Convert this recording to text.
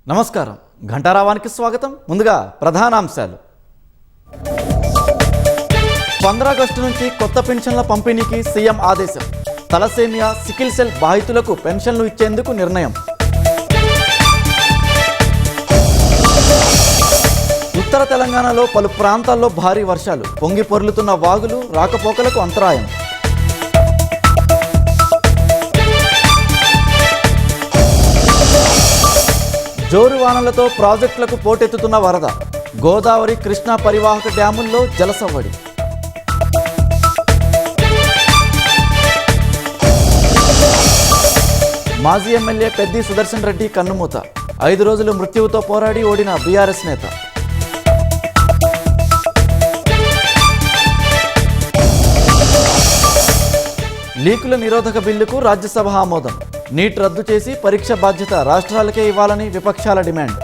నమస్కారం, ఘంటారావానికి స్వాగతం. ముందుగా ప్రధానాంశాలు. 15 ఆగస్టు నుంచి కొత్త పెన్షన్ల పంపిణీకి సీఎం ఆదేశం. తలసేమియా, సికిల్ సెల్ బాధితులకు పెన్షన్లు ఇచ్చేందుకు నిర్ణయం. ఉత్తర తెలంగాణలో పలు ప్రాంతాల్లో భారీ వర్షాలు, పొంగి పొర్లుతున్న వాగులు రాకపోకలకు అంతరాయం. జోరు వానలతో ప్రాజెక్టులకు పోటెత్తుతున్న వరద, గోదావరి కృష్ణా పరివాహక డ్యాముల్లో జలసవ్వడి. మాజీ ఎమ్మెల్యే పెద్ది సుదర్శన్ రెడ్డి కన్నుమూత, 5 రోజులు మృత్యువుతో పోరాడి ఓడిన బీఆర్ఎస్ నేత. లీకుల నిరోధక బిల్లుకు రాజ్యసభ ఆమోదం. నీట్ రద్దు చేసి పరీక్ష బాధ్యత రాష్ట్రాలకే ఇవ్వాలని విపక్షాల డిమాండ్.